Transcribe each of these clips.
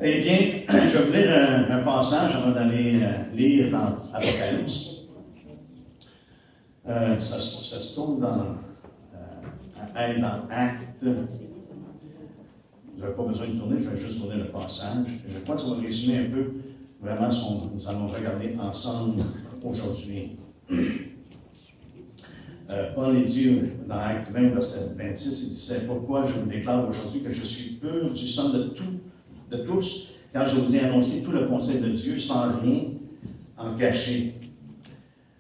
Eh bien, je vais vous lire un passage avant d'aller lire dans Apocalypse. Ça se trouve dans Actes. Vous n'avez pas besoin de tourner, je vais juste vous lire le passage. Je crois que ça va résumer un peu vraiment ce que nous allons regarder ensemble aujourd'hui. Paul est dit dans Acte 20, verset 26, il dit « C'est pourquoi je vous déclare aujourd'hui que je suis pur du sang de tous, car je vous ai annoncé tout le conseil de Dieu sans rien en cacher.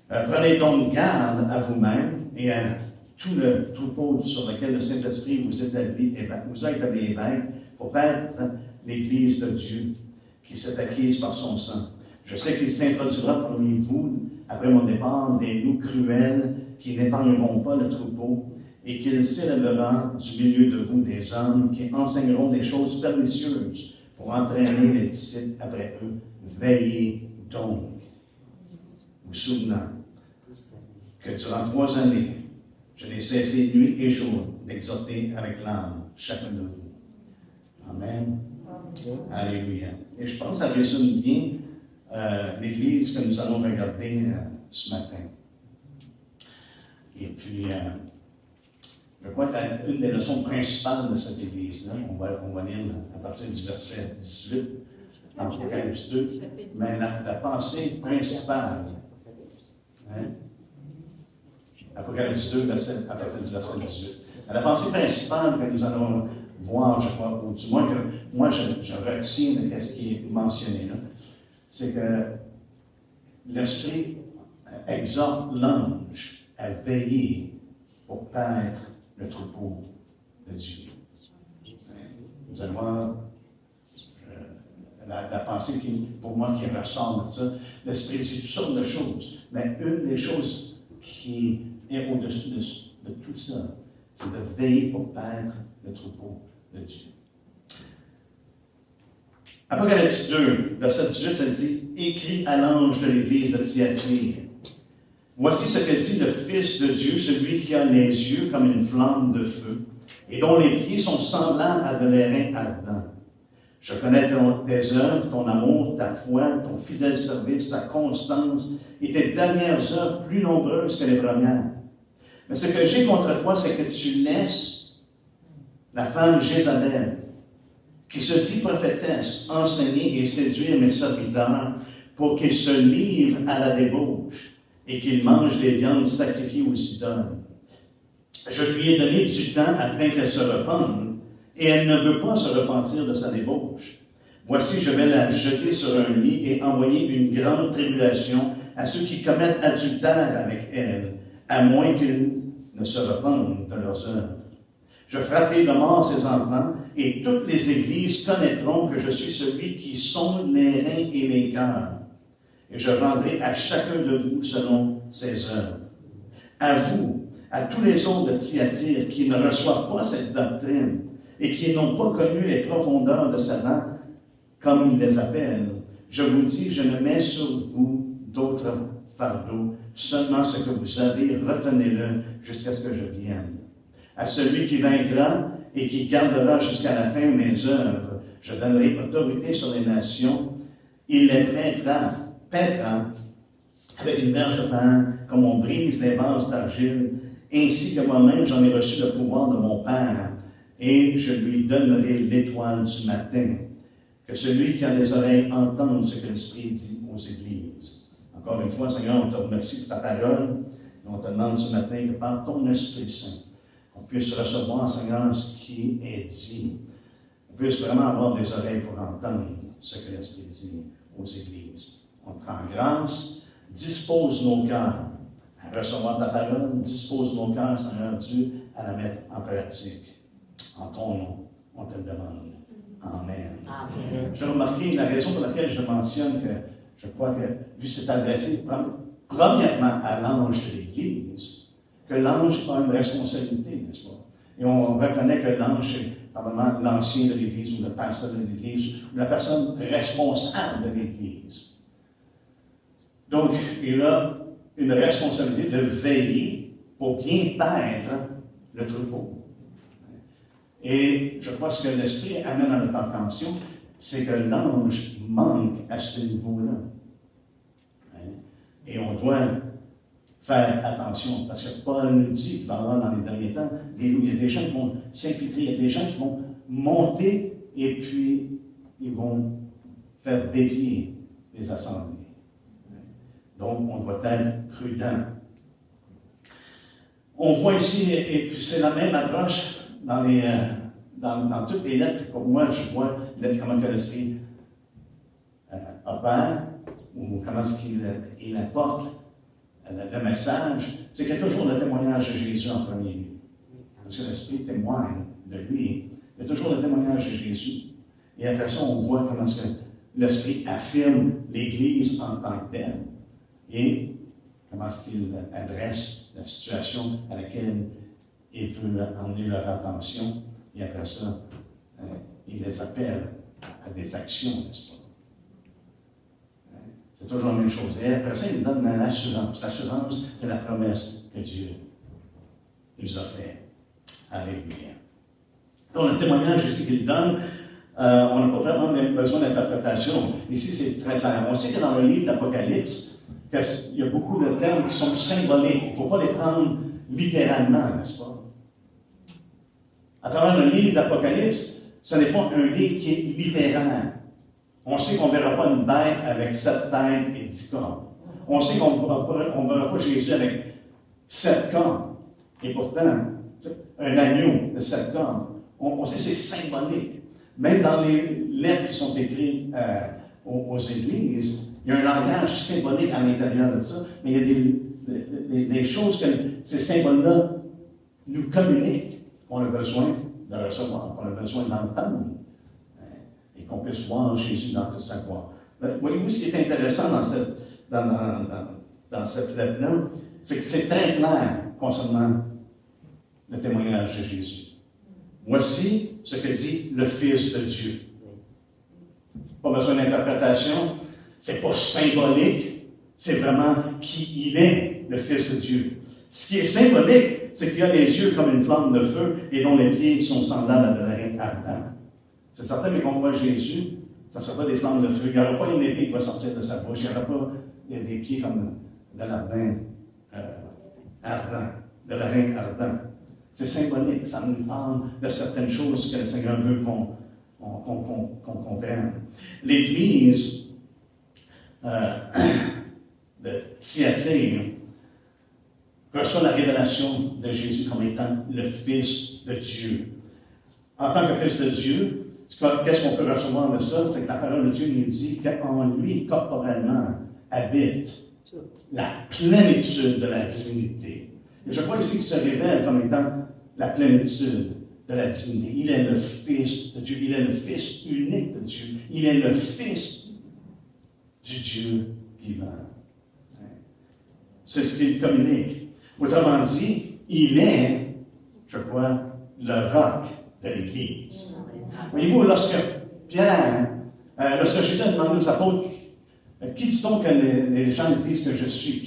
Prenez donc garde à vous-même et à tout le troupeau sur lequel le Saint-Esprit vous a établi évêque pour paître l'Église de Dieu qui s'est acquise par son sang. Je sais qu'il s'introduira parmi vous, après mon départ, des loups cruels qui n'épargneront pas le troupeau et qu'il s'élèvera du milieu de vous des hommes qui enseigneront des choses pernicieuses pour entraîner les disciples après eux. Veillez donc, vous souvenant que durant 3 années, je n'ai cessé nuit et jour d'exhorter avec l'âme chacun de vous. Amen. Alléluia. Et je pense que ça résume bien l'Église que nous allons regarder ce matin. Et puis, je crois qu'une des leçons principales de cette Église-là, on va lire à partir du verset 18, dans Apocalypse 2, mais la pensée principale, hein? Apocalypse 2, à partir du verset 18. La pensée principale que nous allons voir, je crois, ou du moins que moi je retiens de ce qui est mentionné là, c'est que l'Esprit exhorte l'ange à veiller pour paître le troupeau de Dieu. Vous allez voir la pensée qui, pour moi, qui ressort de ça. L'Esprit dit toutes sortes de choses, mais une des choses qui est au-dessus de tout ça, c'est de veiller pour paître le troupeau de Dieu. Apocalypse 2, verset 18, ça dit « Écris à l'ange de l'église de Thyatire. Voici ce que dit le Fils de Dieu, celui qui a les yeux comme une flamme de feu, et dont les pieds sont semblables à de l'airain ardent. Je connais tes œuvres, ton amour, ta foi, ton fidèle service, ta constance, et tes dernières œuvres plus nombreuses que les premières. Mais ce que j'ai contre toi, c'est que tu laisses la femme Jézabel, qui se dit prophétesse, enseigner et séduire mes serviteurs pour qu'ils se livrent à la débauche et qu'ils mangent des viandes sacrifiées aux idoles. Je lui ai donné du temps afin qu'elle se repente, et elle ne veut pas se repentir de sa débauche. Voici, je vais la jeter sur un lit et envoyer une grande tribulation à ceux qui commettent adultère avec elle, à moins qu'ils ne se repentent de leurs œuvres. Je frapperai de mort ses enfants, et toutes les églises connaîtront que je suis celui qui sonde les reins et les cœurs. Et je rendrai à chacun de vous selon ses œuvres. À vous, à tous les autres de Thyatire qui ne reçoivent pas cette doctrine et qui n'ont pas connu les profondeurs de Satan, comme il les appelle, je vous dis, je ne mets sur vous d'autres fardeaux, seulement ce que vous avez, retenez-le jusqu'à ce que je vienne. À celui qui vaincra et qui gardera jusqu'à la fin mes œuvres, je donnerai autorité sur les nations. Il les paîtra avec une verge de fer, comme on brise les vases d'argile, ainsi que moi-même j'en ai reçu le pouvoir de mon Père, et je lui donnerai l'étoile du matin. Que celui qui a des oreilles entende ce que l'Esprit dit aux églises. Encore une fois, Seigneur, on te remercie pour ta parole, et on te demande ce matin que par ton Esprit Saint, on puisse recevoir, Seigneur, ce qui est dit. On puisse vraiment avoir des oreilles pour entendre ce que l'Esprit dit aux églises. On te rend grâce, dispose nos cœurs à recevoir ta parole, dispose nos cœurs, Seigneur Dieu, à la mettre en pratique. En ton nom, on te le demande. Amen. Amen. J'ai remarqué la raison pour laquelle je mentionne que je crois que, vu c'est adressé premièrement à l'ange de l'Église, que l'ange a une responsabilité, n'est-ce pas? Et on reconnaît que l'ange est probablement l'ancien de l'Église ou le pasteur de l'Église ou la personne responsable de l'Église. Donc, il a une responsabilité de veiller pour bien paître le troupeau. Et je crois que ce que l'Esprit amène à notre attention, c'est que l'ange manque à ce niveau-là. Hein? Et on doit faire attention, parce que Paul nous dit qu'il va y avoir dans les derniers temps, il y a des gens qui vont s'infiltrer, il y a des gens qui vont monter et puis ils vont faire dévier les assemblées. Donc, on doit être prudent. On voit ici, et puis c'est la même approche dans toutes les lettres que pour moi je vois, comment que l'Esprit opère, ou comment est-ce qu'il apporte le message, c'est qu'il y a toujours le témoignage de Jésus en premier lieu. Parce que l'Esprit témoigne de lui. Il y a toujours le témoignage de Jésus. Et après ça, on voit comment est-ce que l'Esprit affirme l'Église en tant que telle. Et comment est-ce qu'il adresse la situation à laquelle il veut emmener leur attention. Et après ça, il les appelle à des actions, n'est-ce pas? C'est toujours la même chose. Et après ça, il donne l'assurance de la promesse que Dieu nous a faite. Alléluia. Donc, le témoignage ici qu'il donne, on n'a pas vraiment besoin d'interprétation. Ici, c'est très clair. On sait que dans le livre d'Apocalypse, il y a beaucoup de termes qui sont symboliques. Il ne faut pas les prendre littéralement, n'est-ce pas? À travers le livre d'Apocalypse, ce n'est pas un livre qui est littéraire. On sait qu'on ne verra pas une bête avec 7 têtes et 10 cornes. On sait qu'on ne verra pas Jésus avec 7 cornes. Et pourtant, un agneau de 7 cornes. On sait que c'est symbolique. Même dans les lettres qui sont écrites aux églises, il y a un langage symbolique à l'intérieur de ça, mais il y a des choses que ces symboles-là nous communiquent, qu'on a besoin de recevoir, qu'on a besoin d'entendre, et qu'on puisse voir Jésus dans toute sa gloire. Voyez-vous ce qui est intéressant dans cette lettre-là, c'est que c'est très clair concernant le témoignage de Jésus. Voici ce que dit le Fils de Dieu. Pas besoin d'interprétation, c'est pas symbolique, c'est vraiment qui il est, le Fils de Dieu. Ce qui est symbolique, c'est qu'il a les yeux comme une flamme de feu et dont les pieds sont semblables à de la reine ardente. C'est certain, mais qu'on voit Jésus, ça ne sera pas des flammes de feu. Il n'y aura pas une épée qui va sortir de sa bouche. Il n'y aura pas des pieds comme de l'ardent ardent, de la reine ardente. C'est symbolique, ça nous parle de certaines choses que le Seigneur veut qu'on comprenne. L'Église de Thyatire reçoit la révélation de Jésus comme étant le Fils de Dieu. En tant que Fils de Dieu, qu'est-ce qu'on peut recevoir de ça? C'est que la parole de Dieu nous dit qu'en lui, corporellement, habite la plénitude de la divinité. Et je crois ici qu'il se révèle comme étant la plénitude de la divinité. Il est le Fils de Dieu. Il est le Fils unique de Dieu. Il est le Fils du Dieu vivant. C'est ce qu'il communique. Autrement dit, il est, je crois, le roc de l'Église. Voyez-vous, lorsque Jésus a demandé aux apôtres, qui dit-on que les gens disent que je suis?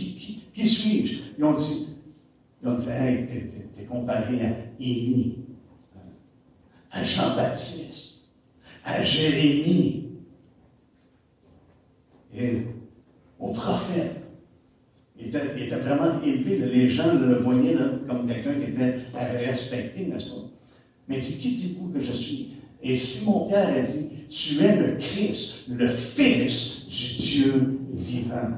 Qui suis-je? Ils ont dit, hey, t'es comparé à Élie, à Jean-Baptiste, à Jérémie, et aux prophètes. Il était vraiment élevé. Les gens le voyaient là, comme quelqu'un qui était à respecter, n'est-ce pas? Mais il dit, qui dites-vous que je suis? Et Simon-Pierre a dit, tu es le Christ, le Fils du Dieu vivant.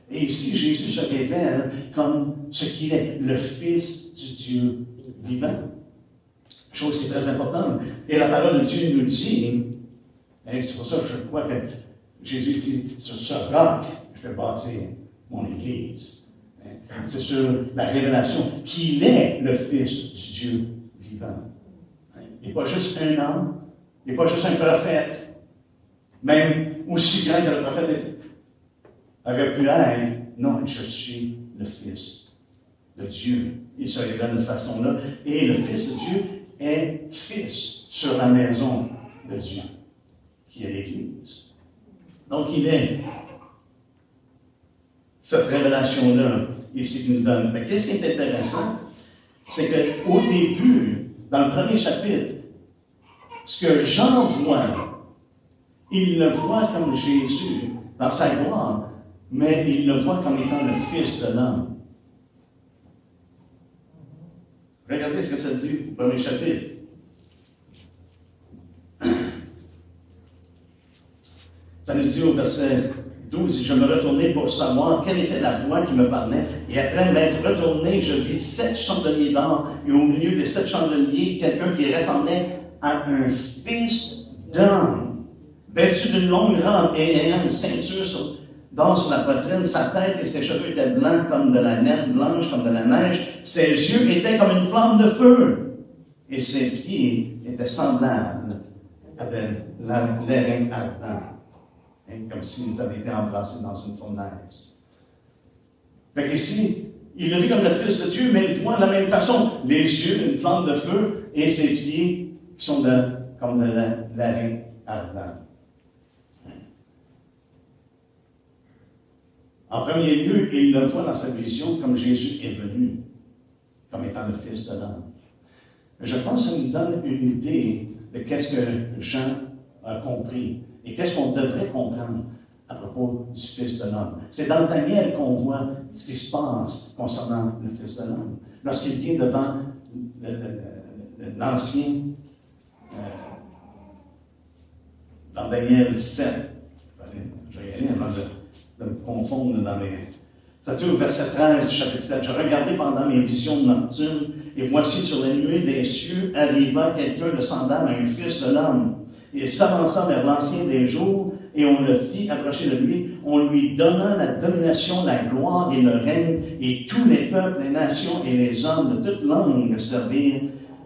Et ici, Jésus se révèle comme ce qu'il est, le Fils du Dieu vivant. Chose qui est très importante. Et la parole de Dieu nous dit, et c'est pour ça que je crois que Jésus dit, sur ce roc, je vais bâtir mon Église. C'est sur la révélation qu'il est le Fils du Dieu vivant. Il n'est pas juste un homme, il n'est pas juste un prophète, même aussi grand que le prophète aurait pu être. Non, je suis le Fils de Dieu. Il se révèle de cette façon-là. Et le Fils de Dieu est Fils sur la maison de Dieu, qui est l'Église. Donc, il est cette révélation-là ici qu'il nous donne. Mais qu'est-ce qui est intéressant? C'est qu'au début, dans le premier chapitre, ce que Jean voit, il le voit comme Jésus dans sa gloire, mais il le voit comme étant le Fils de l'homme. Regardez ce que ça dit au premier chapitre. Ça nous dit au verset 12, « Je me retournai pour savoir quelle était la voix qui me parlait, et après m'être retourné, je vis 7 chandeliers d'or, et au milieu des 7 chandeliers, quelqu'un qui ressemblait à un fils d'homme, vêtu d'une longue robe et ayant une ceinture d'or sur la poitrine, sa tête et ses cheveux étaient blancs comme de la neige, blanche comme de la neige, ses yeux étaient comme une flamme de feu, et ses pieds étaient semblables à de l'airain ardent. » Comme s'ils avaient été embrassés dans une fournaise. Fait qu'ici, il le vit comme le Fils de Dieu, mais il voit de la même façon les yeux, une flamme de feu, et ses pieds qui sont comme de l'airain ardent. En premier lieu, il le voit dans sa vision comme Jésus est venu, comme étant le Fils de l'homme. Je pense que ça nous donne une idée de qu'est-ce que Jean a compris. Et qu'est-ce qu'on devrait comprendre à propos du Fils de l'homme? C'est dans Daniel qu'on voit ce qui se passe concernant le Fils de l'homme. Lorsqu'il vient devant l'ancien, dans Daniel 7, je vais y aller avant de me confondre dans les... Ça dit au verset 13 du chapitre 7, « Je regardais pendant mes visions nocturnes, et voici sur les nuées des cieux arriva quelqu'un de semblable à un Fils de l'homme. Il s'avança vers l'ancien des jours, et on le fit approcher de lui. On lui donna la domination, la gloire et le règne, et tous les peuples, les nations et les hommes de toute langue le servirent.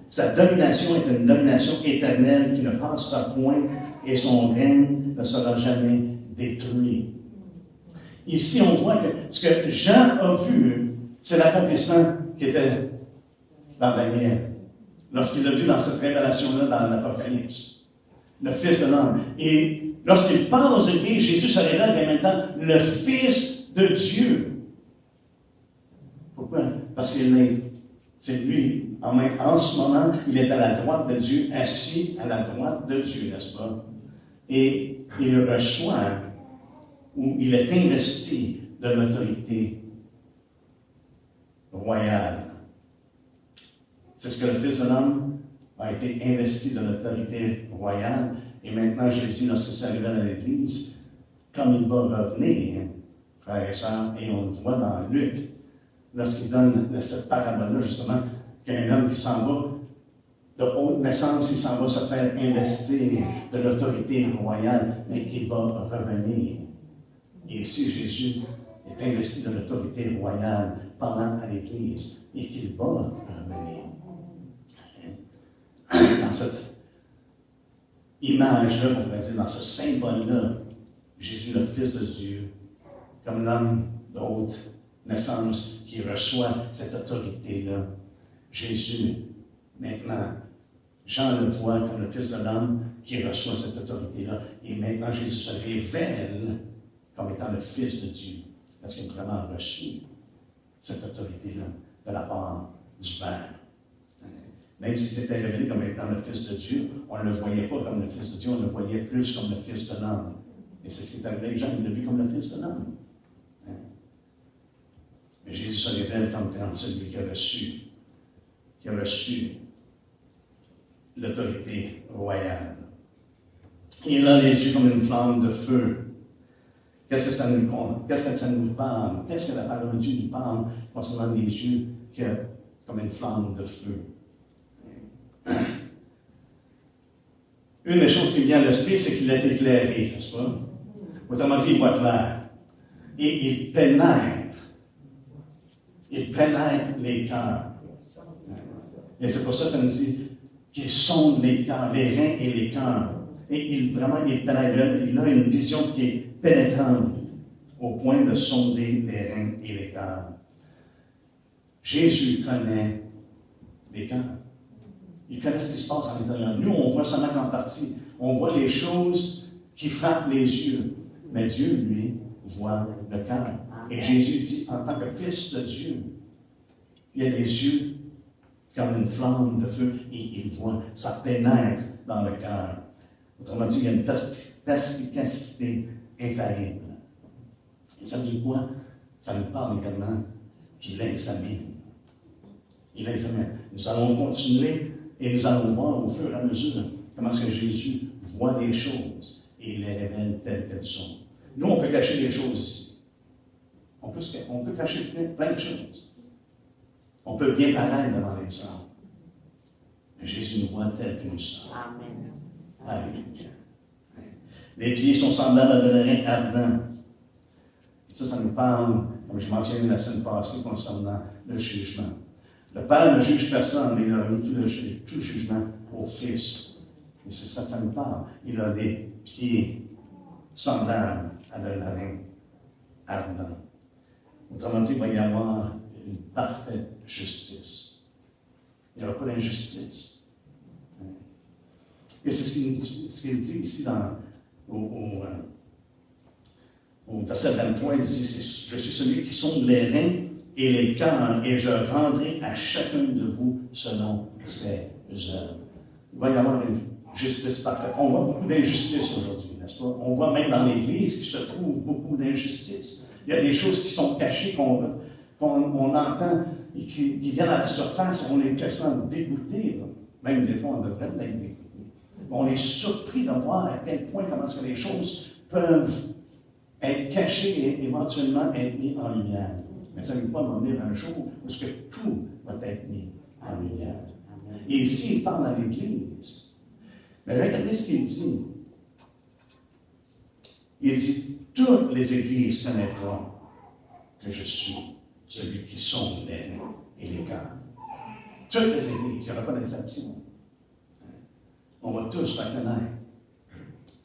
Sa domination est une domination éternelle qui ne passera point, et son règne ne sera jamais détruit. » Ici, on voit que ce que Jean a vu, c'est l'accomplissement qui était dans Daniel, lorsqu'il l'a vu dans cette révélation-là dans l'Apocalypse. Le Fils de l'homme. Et lorsqu'il parle aux églises, Jésus se révèle comme étant le Fils de Dieu. Pourquoi? Parce qu'il est, c'est lui, en ce moment, il est à la droite de Dieu, assis à la droite de Dieu, n'est-ce pas? Et il reçoit, ou il est investi de l'autorité royale. C'est ce que le Fils de l'homme a été investi de l'autorité royale. Et maintenant, Jésus, lorsqu'il se révèle à l'Église, comme il va revenir, frères et sœurs, et on le voit dans Luc, lorsqu'il donne cette parabole-là, justement, qu'un homme qui s'en va de haute naissance, il s'en va se faire investir de l'autorité royale, mais qui va revenir. Et ici, Jésus est investi de l'autorité royale parlant à l'Église, et qu'il va revenir. Dans cette image-là, on pourrait dire, dans ce symbole-là, Jésus, le Fils de Dieu, comme l'homme de haute naissance qui reçoit cette autorité-là. Jésus, maintenant, Jean le voit comme le Fils de l'homme qui reçoit cette autorité-là. Et maintenant, Jésus se révèle comme étant le Fils de Dieu, parce qu'il a vraiment reçu cette autorité-là de la part du Père. Même si c'était révélé comme étant le Fils de Dieu, on ne le voyait pas comme le Fils de Dieu, on le voyait plus comme le Fils de l'homme. Et c'est ce qui est arrivé avec Jean, il l'a vu comme le Fils de l'homme. Mais Jésus se révèle comme étant celui qui a reçu l'autorité royale. Il a les yeux comme une flamme de feu. Qu'est-ce que ça nous parle? Qu'est-ce que la parole de Dieu nous parle concernant les yeux comme une flamme de feu? Une des choses qui vient à l'esprit, c'est qu'il est éclairé, n'est-ce pas? Autrement dit, il voit clair. Et il pénètre les cœurs. Et c'est pour ça que ça nous dit qu'il sonde les cœurs, les reins et les cœurs. Et il pénètre, il a une vision qui est pénétrante au point de sonder les reins et les cœurs. Jésus connaît les cœurs. Il connaît ce qui se passe à l'intérieur. Nous, on voit seulement qu'en partie. On voit les choses qui frappent les yeux. Mais Dieu, lui, voit le cœur. Et Jésus dit, en tant que Fils de Dieu, il y a des yeux comme une flamme de feu, et il voit, ça pénètre dans le cœur. Autrement dit, il y a une perspicacité infaillible. Et ça veut dire quoi? Ça nous parle également qu'il examine. Il examine. Nous allons continuer et nous allons voir au fur et à mesure comment est-ce que Jésus voit les choses et les révèle telles qu'elles sont. Nous, on peut cacher des choses ici. On peut cacher plein de choses. On peut bien paraître devant les hommes. Mais Jésus nous voit tels que nous sommes. Amen. Alléluia. Les pieds sont semblables à de l'airain ardent. Et ça nous parle, comme je mentionnais la semaine passée, concernant le jugement. Le Père ne juge personne, il a remis tout le jugement au Fils. Et c'est ça, ça nous parle. Il a des pieds semblables à de l'airain ardent. Autrement dit, il va y avoir une parfaite justice. Il n'y aura pas d'injustice. Et c'est ce qu'il dit ici au verset 23, il dit, je suis celui qui sonde les reins et les cœurs, et je rendrai à chacun de vous selon ses œuvres. Il va y avoir une justice parfaite. On voit beaucoup d'injustice aujourd'hui, n'est-ce pas? On voit même dans l'Église qu'il se trouve beaucoup d'injustice. Il y a des choses qui sont cachées, qu'on entend, et qui viennent à la surface, on est quasiment dégoûté. Là. Même des fois, on devrait être dégoûté. On est surpris de voir à quel point, comment est-ce que les choses peuvent être cachées et éventuellement être mises en lumière. Mais ça ne veut pas venir un jour où ce que tout va être mis en lumière. Et ici, il parle à l'Église. Mais regardez ce qu'il dit. Il dit, toutes les Églises connaîtront que je suis celui qui sonde les reins et les cœurs. Toutes les Églises, il n'y aura pas d'exception. On va tous reconnaître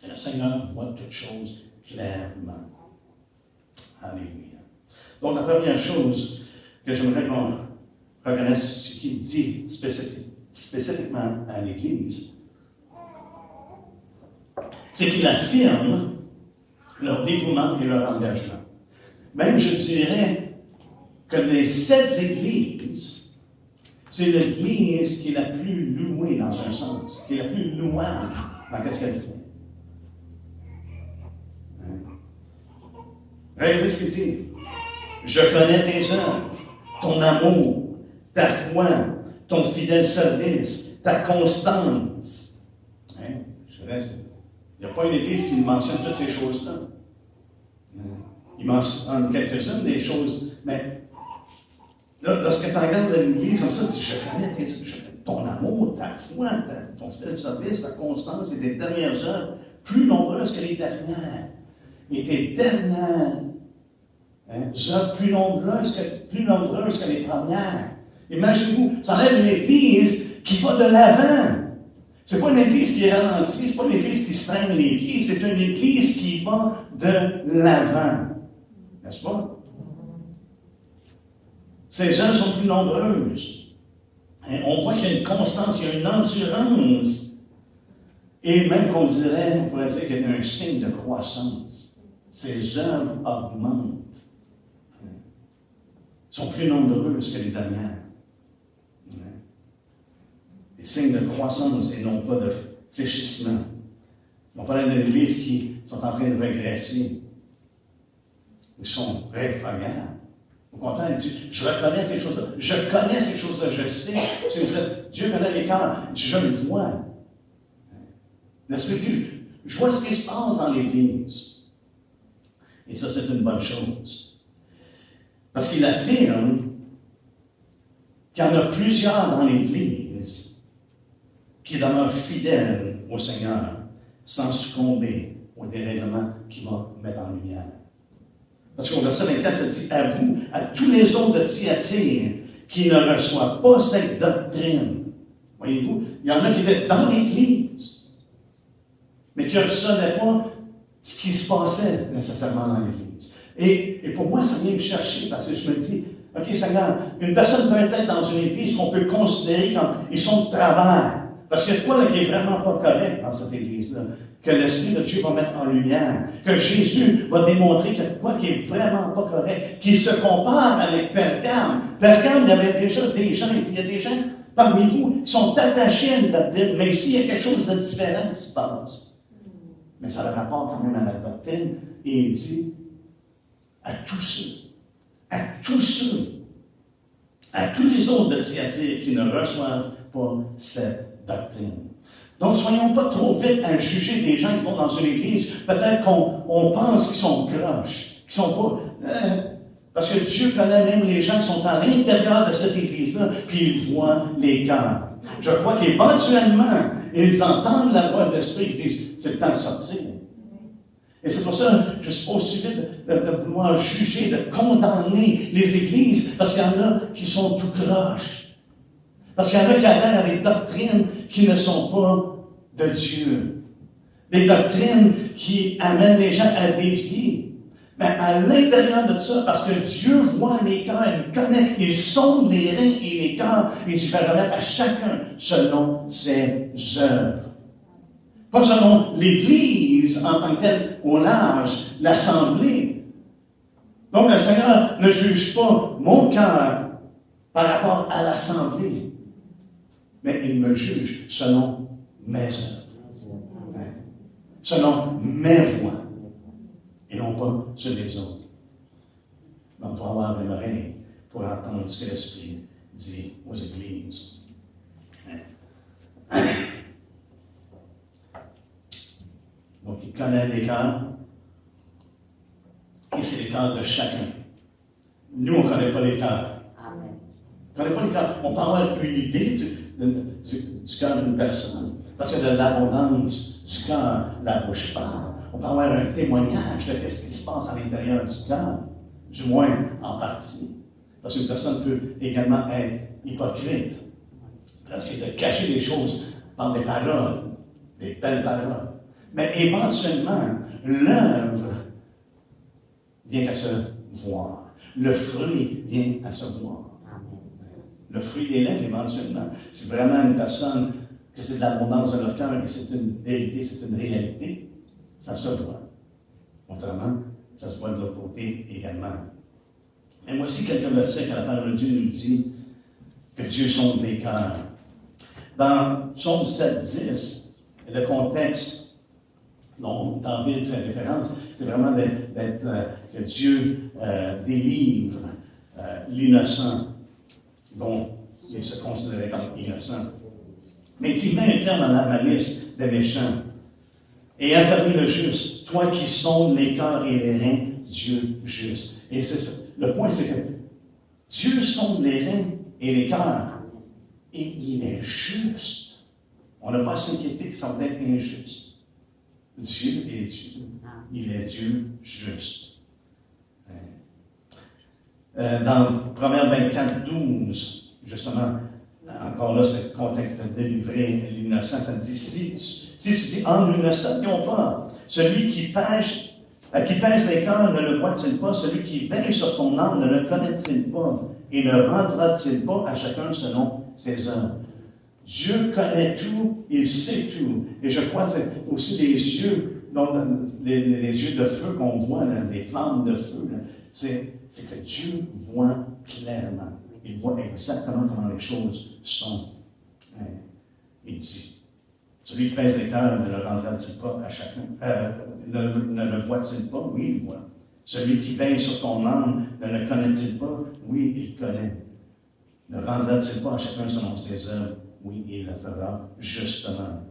que le Seigneur voit toutes choses clairement. Alléluia. Donc, la première chose que j'aimerais qu'on reconnaisse, ce qu'il dit spécifiquement à l'Église, c'est qu'il affirme leur dévouement et leur engagement. Même, je dirais que les 7 églises, c'est l'Église qui est la plus louée dans un sens, qui est la plus louable dans ce qu'elle fait. Regardez ce qu'il dit. Je connais tes œuvres, ton amour, ta foi, ton fidèle service, ta constance. Il n'y a pas une Église qui mentionne toutes ces choses-là. Il mentionne quelques-unes des choses, mais là, lorsque tu regardes l'Église comme ça, tu dis, je connais ton amour, ta foi, ton fidèle service, ta constance et tes dernières œuvres, plus nombreuses que les dernières. Et tes dernières œuvres plus nombreuses que les premières. Imaginez-vous, ça enlève une Église qui va de l'avant. C'est pas une Église qui est ralentie, c'est pas une Église qui se traîne les pieds, c'est une Église qui va de l'avant. N'est-ce pas? Ces œuvres sont plus nombreuses. Et on voit qu'il y a une constance, il y a une endurance. Et même on pourrait dire qu'il y a un signe de croissance. Ces œuvres augmentent. Sont plus nombreuses que les dernières. Des signes de croissance et non pas de fléchissement. On parle d'une Église qui sont en train de régresser. Ils sont réfragables. Au contraire, il dit, je reconnais ces choses-là. Je connais ces choses-là, je sais. Dieu connaît les cœurs. Je le vois. L'Esprit dit, je vois ce qui se passe dans l'Église. Et ça, c'est une bonne chose. Parce qu'il affirme qu'il y en a plusieurs dans l'Église qui demeurent fidèles au Seigneur sans succomber au dérèglement qu'il va mettre en lumière. Parce qu'au verset 24, ça dit, à vous, à tous les autres de Thyatire qui ne reçoivent pas cette doctrine. Voyez-vous, il y en a qui étaient dans l'Église, mais qui ne recevaient pas ce qui se passait nécessairement dans l'Église. Et pour moi, ça vient me chercher parce que je me dis, OK, Seigneur, une personne peut être dans une Église qu'on peut considérer comme ils sont de travers. Parce qu'il y a quoi là, qui est vraiment pas correct dans cette Église-là? Que l'Esprit de Dieu va mettre en lumière, que Jésus va démontrer qu'il y a quoi qui est vraiment pas correct, qui se compare avec Pergame. Pergame, il y avait déjà des gens, il y a des gens parmi vous qui sont attachés à une doctrine, mais ici, il y a quelque chose de différent qui se passe. Mais ça a rapport quand même à la doctrine, et il dit à tous ceux, à tous les autres de Thyatire qui ne reçoivent pas cette doctrine. Donc, soyons pas trop vite à juger des gens qui vont dans une église. Peut-être qu'on pense qu'ils sont croches, qu'ils sont pas... parce que Dieu connaît même les gens qui sont à l'intérieur de cette église-là, puis il voit les cœurs. Je crois qu'éventuellement, ils entendent la voix de l'Esprit qui disent, c'est le temps de sortir. Et c'est pour ça que je ne suis pas aussi vite de vouloir juger, de condamner les églises, parce qu'il y en a qui sont tout croches. Parce qu'il y en a qui adhèrent à des doctrines qui ne sont pas de Dieu. Des doctrines qui amènent les gens à dévier. Mais à l'intérieur de ça, parce que Dieu voit les cœurs, il connaît, il sonde les reins et les cœurs, et il fait remettre à chacun selon ses œuvres. Pas selon l'Église en tant que telle, au large, l'Assemblée. Donc le Seigneur ne juge pas mon cœur par rapport à l'Assemblée, mais il me juge selon mes œuvres, selon mes voies, et non pas ceux des autres. Donc, on doit avoir une oreille pour entendre ce que l'Esprit dit aux églises. Donc, il connaît les cœurs, et c'est les cœurs de chacun. Nous, on ne connaît pas les cœurs. On ne connaît pas les cœurs. On peut avoir une idée du cœur d'une personne, parce que de l'abondance du cœur, la bouche parle. On peut avoir un témoignage de ce qui se passe à l'intérieur du cœur, du moins en partie. Parce qu'une personne peut également être hypocrite, essayer de cacher des choses par des paroles, des belles paroles. Mais éventuellement, l'œuvre vient à se voir. Le fruit vient à se voir. Le fruit des lèvres, éventuellement, c'est vraiment une personne que c'est de l'abondance de leur cœur, que c'est une vérité, c'est une réalité. Ça se voit. Autrement, ça se voit de l'autre côté également. Et moi aussi, quelqu'un le sait, quand la parole de Dieu nous dit que Dieu sonde les cœurs. Dans Psaume 7:10, le contexte dont David fait référence, c'est vraiment que Dieu délivre l'innocent dont il se considérait comme innocent. Mais il met un terme à la malice des méchants. Et affermis le juste, toi qui sondes les cœurs et les reins, Dieu juste. Et c'est ça. Le point, c'est que Dieu sonde les reins et les cœurs, et il est juste. On n'a pas à s'inquiéter qu'ils sont peut-être injustes. Dieu est Dieu. Il est Dieu juste. Dans Proverbe 24:12, justement, encore là, c'est le contexte de délivrer l'innocent. Ça dit, si tu dis, en innocent, qui ont peur, celui qui pèse les cœurs ne le voit-il pas? Celui qui veille sur ton âme ne le connaît-il pas? Et ne rendra-t-il pas à chacun selon ses œuvres? Dieu connaît tout, il sait tout. Et je crois que c'est aussi les yeux, donc les yeux de feu qu'on voit, là, les flammes de feu, là, c'est que Dieu voit clairement. Il voit exactement comment les choses sont. Il dit, celui qui pèse les cœurs ne le rendra-t-il pas à chacun? Ne le voit-il pas? Oui, il voit. Celui qui veille sur ton âme ne le connaît-il pas? Oui, il connaît. Ne rendra-t-il pas à chacun selon ses œuvres? Oui, il le fera justement.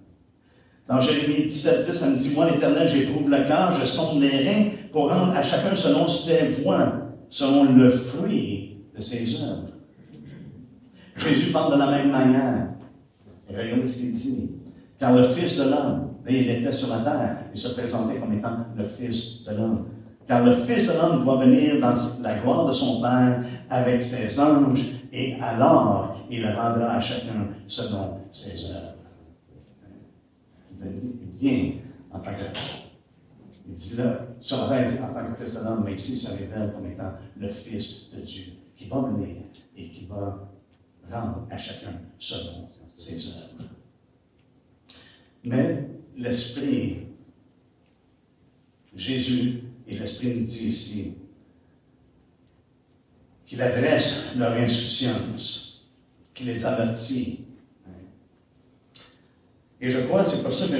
Dans Jérémie 17:10, ça me dit, moi, l'Éternel, j'éprouve le cœur, je sonde les reins pour rendre à chacun selon ses voies, selon le fruit de ses œuvres. Jésus parle de la même manière. Et regardez ce qu'il dit. Car le Fils de l'homme, il était sur la terre, il se présentait comme étant le Fils de l'homme. Car le Fils de l'homme doit venir dans la gloire de son Père avec ses anges, et alors il rendra à chacun selon ses œuvres. Il vient en tant que... Il dit là, sur la terre, en tant que Fils de l'homme, mais ici, il se révèle comme étant le Fils de Dieu, qui va venir et qui va rendre à chacun selon ses œuvres. Mais l'Esprit, Jésus et l'Esprit nous dit ici qu'il adresse leur insouciance qui les avertit. Et je crois, c'est pour ça que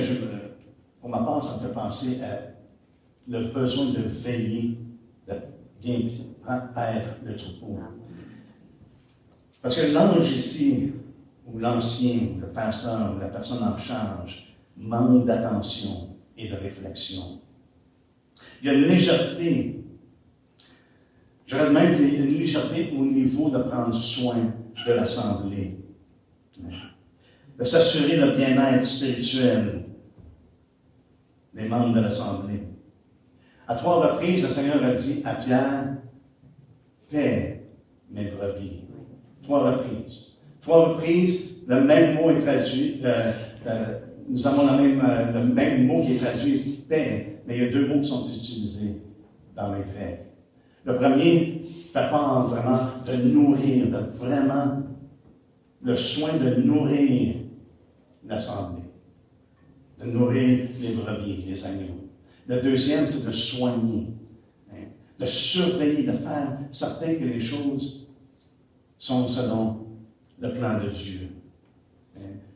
pour ma part, ça me fait penser à le besoin de veiller, de bien être le troupeau. Parce que l'ange ici, ou l'ancien, ou le pasteur, ou la personne en charge, manque d'attention et de réflexion. Il y a une légèreté. Je dirais même qu'il y a une légèreté au niveau de prendre soin de l'assemblée. De s'assurer le bien-être spirituel des membres de l'assemblée. À 3 reprises, le Seigneur a dit à Pierre, « Paix mes brebis. » 3 reprises. 3 reprises, le même mot est traduit. Nous avons le même mot qui est traduit « paix », mais il y a 2 mots qui sont utilisés dans le grec. Le premier fait part vraiment de nourrir, de vraiment le soin de nourrir l'assemblée, de nourrir les brebis, les agneaux. Le deuxième, c'est de soigner, de surveiller, de faire certain que les choses sont selon le plan de Dieu,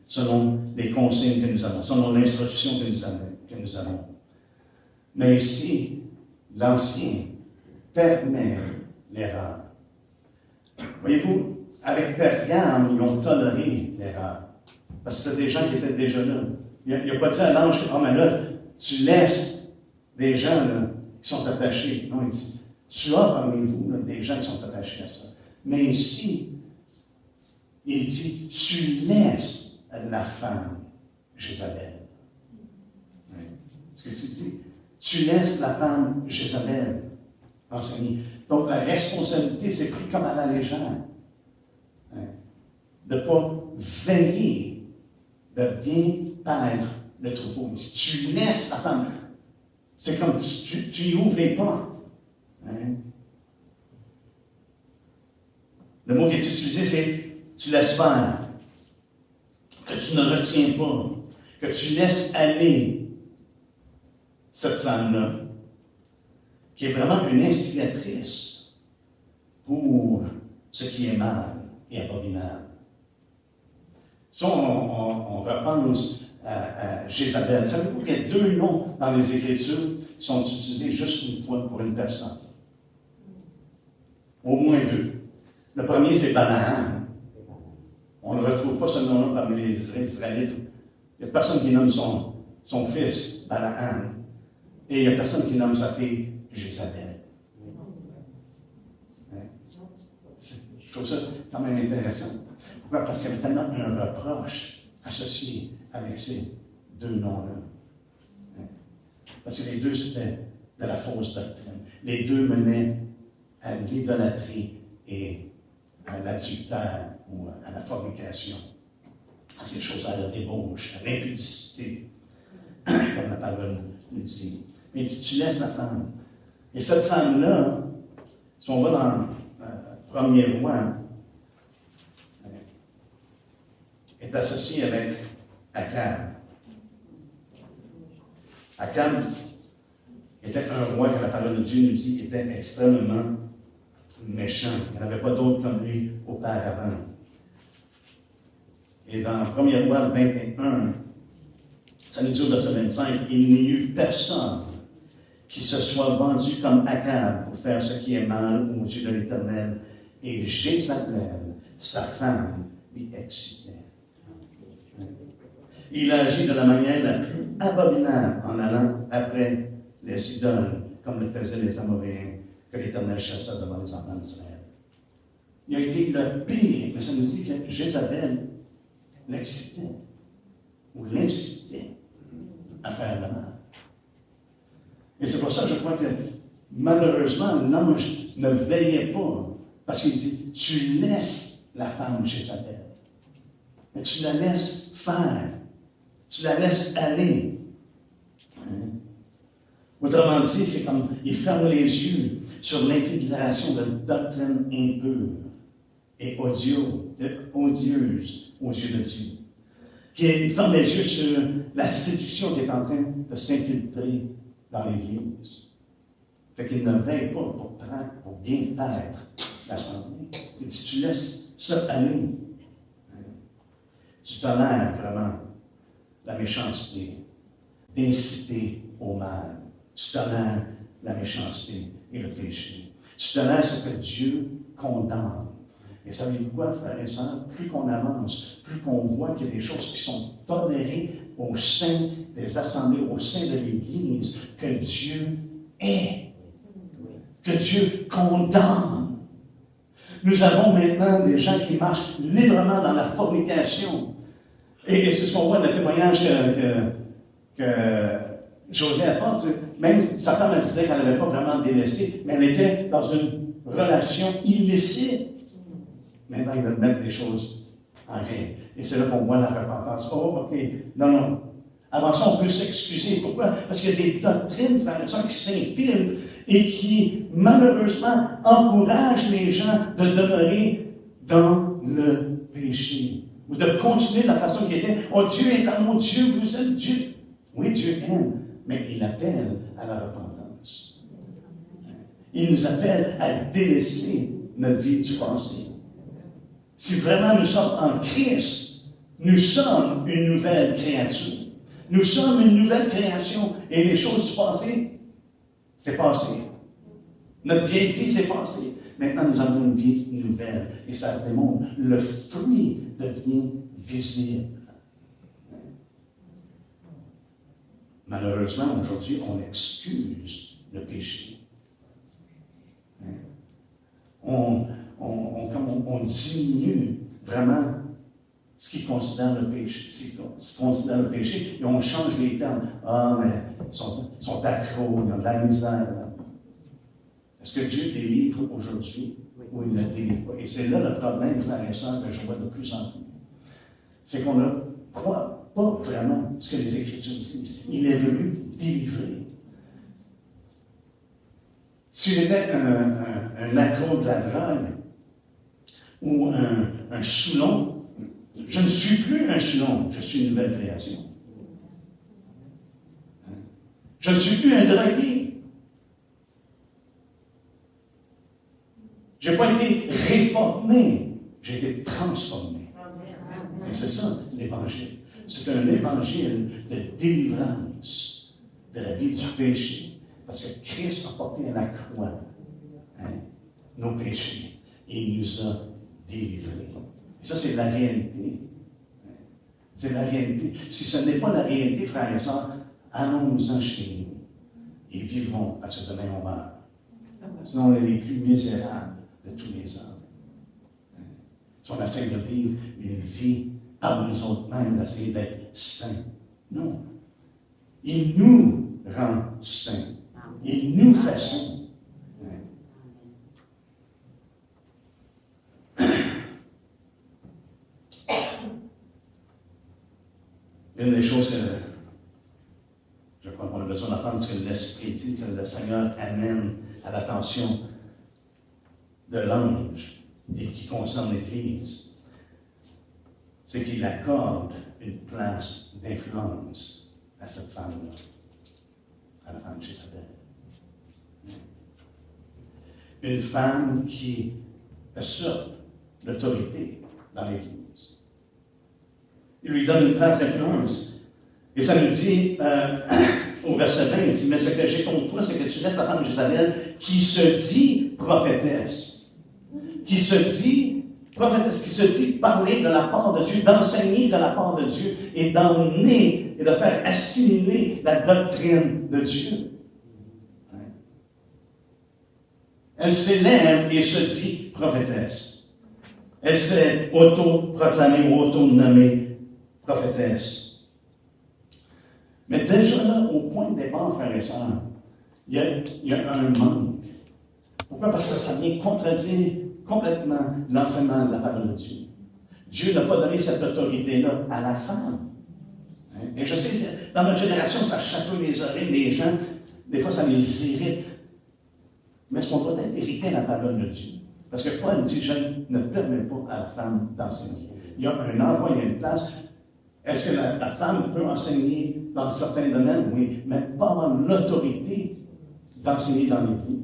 selon les consignes que nous avons, selon l'instruction que nous avons. Mais ici, l'Ancien permet l'erreur. Voyez-vous, avec Pergame, ils ont toléré l'erreur. Parce que c'était des gens qui étaient déjà là. Il n'a pas dit à l'ange, « Ah, mais là, tu laisses des gens là, qui sont attachés. » Non, il dit, « Tu as parmi vous là, des gens qui sont attachés à ça. » Mais ici, il dit, « Tu laisses la femme Jézabel. » Ce que c'est dit, « Tu laisses la femme Jézabel. » enseigner. Donc, la responsabilité, c'est pris comme à la légère. De ne pas veiller, de bien paître le troupeau. Si tu laisses la femme, c'est comme tu y ouvres les portes. Le mot qui est utilisé, c'est tu laisses faire, que tu ne retiens pas, que tu laisses aller cette femme-là, qui est vraiment une instigatrice pour ce qui est mal et abominable. Si on repense à Jézabel, savez-vous qu'il y a 2 noms dans les Écritures qui sont utilisés juste une fois pour une personne? Au moins 2. Le premier, c'est Balaam. On ne retrouve pas ce nom-là parmi les Israélites. Il n'y a personne qui nomme son fils Balaam. Et il n'y a personne qui nomme sa fille Jézabel. Je trouve ça quand même intéressant. Pourquoi? Parce qu'il y avait tellement un reproche associé avec ces 2 noms-là. Parce que les 2, c'était de la fausse doctrine. Les 2 menaient à l'idolâtrie et à l'adultère ou à la fornication, à ces choses-là, à la débauche, à l'impudicité, comme la parole nous dit. Mais tu laisses la femme. Et cette femme-là, si on va dans Premier Roi, est associée avec Akab. Akab était un roi que la parole de Dieu nous dit était extrêmement méchant. Il n'y en avait pas d'autre comme lui auparavant. Et dans 1er Roi 21, ça nous dit au verset 25, « Il n'y eut personne qui se soit vendu comme Akab pour faire ce qui est mal aux yeux de l'Éternel. Et Jézabel, sa femme, l'y excitait. » Il agit de la manière la plus abominable en allant après les idoles, comme le faisaient les Amoréens, que l'Éternel chassa devant les enfants d'Israël. Il a été le pire, mais ça nous dit que Jézabel l'excitait, ou l'incitait à faire le mal. Et c'est pour ça que je crois que, malheureusement, l'ange ne veillait pas, parce qu'il dit, tu laisses la femme Jézabel, mais tu la laisses faire, tu la laisses aller. Autrement dit, c'est comme, il ferme les yeux sur l'infiltration de doctrines impures et odieuses aux yeux de Dieu. Il ferme les yeux sur la séduction qui est en train de s'infiltrer dans l'Église. Fait qu'il ne veille pas pour bien paître l'assemblée. Il dit, tu laisses ça aller. Tu tolères vraiment la méchanceté, d'inciter au mal. Tu tolères la méchanceté et le péché. Tu tolères ce que Dieu condamne. Et savez-vous quoi, frères et sœurs? Plus qu'on avance, plus qu'on voit qu'il y a des choses qui sont tolérées au sein des assemblées, au sein de l'Église, que Dieu est, que Dieu condamne. Nous avons maintenant des gens qui marchent librement dans la fornication. Et c'est ce qu'on voit dans le témoignage que José apporte. Même sa femme, elle disait qu'elle n'avait pas vraiment délaissé, mais elle était dans une relation illicite. Maintenant, ils veulent mettre les choses en règle. Et c'est là qu'on voit la repentance. Oh, OK. Non. Avant ça, on peut s'excuser. Pourquoi? Parce qu'il y a des doctrines, frères et sœurs, qui s'infiltrent et qui, malheureusement, encouragent les gens de demeurer dans le péché. Ou de continuer de la façon qui était. Oh, Dieu est amour, Dieu, vous êtes Dieu. Oui, Dieu aime, mais il appelle à la repentance. Il nous appelle à délaisser notre vie du passé. Si vraiment nous sommes en Christ, nous sommes une nouvelle créature. Nous sommes une nouvelle création. Et les choses du passé, c'est passé. Notre vieille vie, c'est passé. Maintenant, nous avons une vie nouvelle. Et ça se démontre. Le fruit devient visible. Malheureusement, aujourd'hui, on excuse le péché. On diminue vraiment ce qui considère le péché, et on change les termes. Ah, mais ils sont accros, ils ont de la misère. Est-ce que Dieu délivre aujourd'hui ou il ne délivre pas? Et c'est là le problème, frères et sœurs, que je vois de plus en plus. C'est qu'on ne croit pas vraiment ce que les Écritures disent. Il est venu délivrer. Si j'étais un accro de la drogue, ou un soulon, je ne suis plus un soulon, je suis une nouvelle création. Je ne suis plus un drogué. Je n'ai pas été réformé, j'ai été transformé. Et c'est ça, l'Évangile. C'est un évangile de délivrance de la vie du péché. Parce que Christ a porté à la croix nos péchés. Et il nous a délivrés. Et ça, c'est la réalité. C'est la réalité. Si ce n'est pas la réalité, frères et sœurs, allons-nous-en chez nous et vivons, parce que demain on meurt. Sinon, on est les plus misérables de tous les hommes. Si on essaie de vivre une vie par nous autres-mêmes, d'essayer d'être saints. Non. Il nous rend saints. Il nous fait saints. Une des choses que je crois qu'on a besoin d'entendre, c'est que l'Esprit dit, que le Seigneur amène à l'attention de l'ange et qui concerne l'Église, c'est qu'il accorde une place d'influence à cette femme-là, à la femme de Jézabel. Une femme qui usurpe l'autorité dans l'Église. Il lui donne une place d'influence. Et ça nous dit, au verset 20, il dit, mais ce que j'ai contre toi, c'est que tu laisses la femme de Jézabel qui se dit prophétesse. Qui se dit prophétesse, qui se dit parler de la part de Dieu, d'enseigner de la part de Dieu, et d'emmener et de faire assimiler la doctrine de Dieu. Elle s'élève et se dit prophétesse. Elle s'est auto-proclamée, auto-nommée prophétesse. Mais déjà là, au point de départ, frères et sœurs, il y a un manque. Pourquoi? Parce que ça vient contredire complètement l'enseignement de la parole de Dieu. Dieu n'a pas donné cette autorité-là à la femme. Et je sais, dans notre génération, ça chatouille les oreilles des gens. Des fois, ça les irrite. Mais est-ce qu'on doit être irrité à la parole de Dieu? Parce que Paul dit, je ne permets pas à la femme d'enseigner. Il y a un endroit, il y a une place. Est-ce que la femme peut enseigner dans certains domaines? Oui, mais pas avoir l'autorité d'enseigner dans l'Église.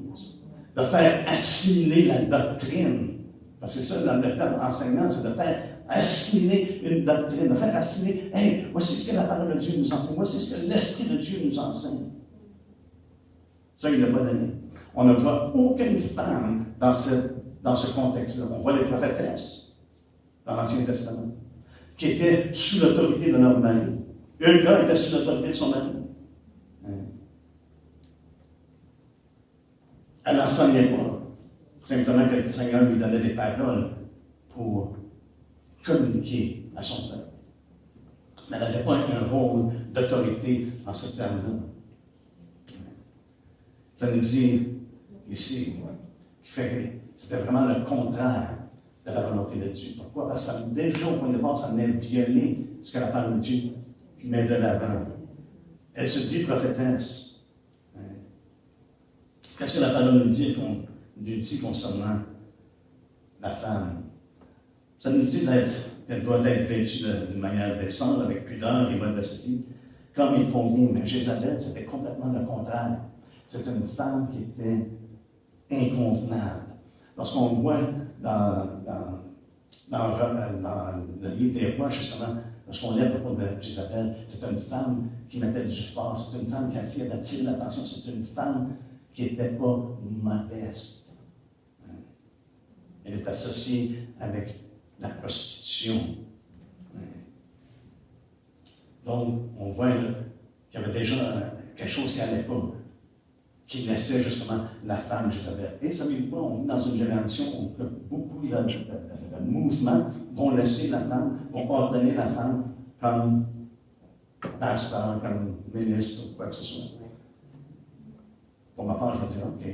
De faire assimiler la doctrine. Parce que ça, dans le terme enseignant, c'est de faire assimiler une doctrine, de faire assimiler, hey, voici ce que la parole de Dieu nous enseigne, voici ce que l'Esprit de Dieu nous enseigne. Ça, il ne l'a pas donné. On ne voit aucune femme dans ce contexte-là. On voit les prophétesses dans l'Ancien Testament, qui étaient sous l'autorité de leur mari. Hulda était sous l'autorité de son mari. Elle n'enseignait pas. Simplement que le Seigneur lui donnait des paroles pour communiquer à son peuple. Mais elle n'avait pas un rôle d'autorité en ce terme-là. Ça nous dit ici, qui fait que c'était vraiment le contraire de la volonté de Dieu. Pourquoi? Parce que ça, déjà au point de départ, ça venait violer ce que la parole de Dieu met de l'avant. Elle se dit prophétesse. Qu'est-ce que la parole nous dit concernant la femme? Ça nous dit qu'elle doit être vêtue d'une manière décente, avec pudeur et modestie, comme il convient. Mais Jézabel, c'était complètement le contraire. C'était une femme qui était inconvenable. Lorsqu'on voit dans le livre des rois, justement, lorsqu'on lit à propos de Jézabel, c'était une femme qui mettait du fort, c'était une femme qui essayait d'attirer l'attention, c'était une femme qui n'était pas modeste. Elle est associée avec la prostitution. Donc, on voit là, qu'il y avait déjà quelque chose qui n'allait pas, qui laissait justement la femme Jézabel. Et savez-vous quoi, on est dans une génération où beaucoup de mouvements vont laisser la femme, vont ordonner la femme comme pasteur, comme ministre, ou quoi que ce soit. Pour ma part, je vais dire, OK,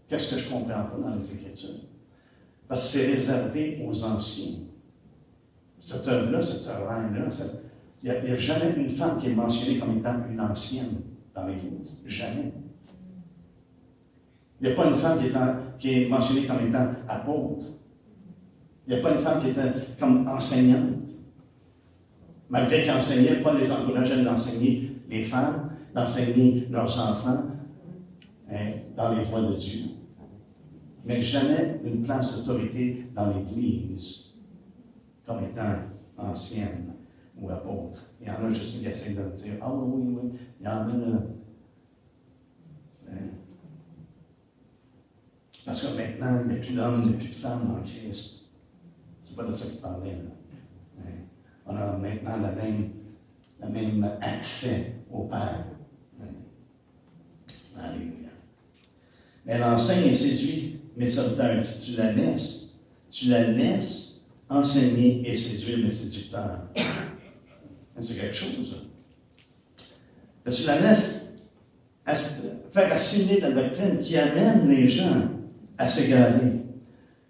qu'est-ce que je ne comprends pas dans les Écritures? Parce que c'est réservé aux anciens. Cette œuvre-là, cette reine-là, il n'y a jamais une femme qui est mentionnée comme étant une ancienne dans l'Église. Jamais. Il n'y a pas une femme qui est mentionnée comme étant apôtre. Il n'y a pas une femme qui est comme enseignante. Malgré qu'elle enseignait, Paul les encourageait d'enseigner les femmes, d'enseigner leurs enfants dans les voies de Dieu. Mais jamais une place d'autorité dans l'Église comme étant ancienne ou apôtre. Il y en a, je sais, qui essaient de dire, ah oui, il y en a là. Parce que maintenant, il n'y a plus d'hommes, il n'y a plus de femmes en Christ. C'est pas de ça qu'il parlait. Là. On a maintenant le même accès au Père. Alléluia. Mais elle enseigne et séduit mes serviteurs. Tu la laisses enseigner et séduire mes séducteurs. C'est quelque chose. Parce que tu la laisses faire assimiler la doctrine qui amène les gens à s'égarer,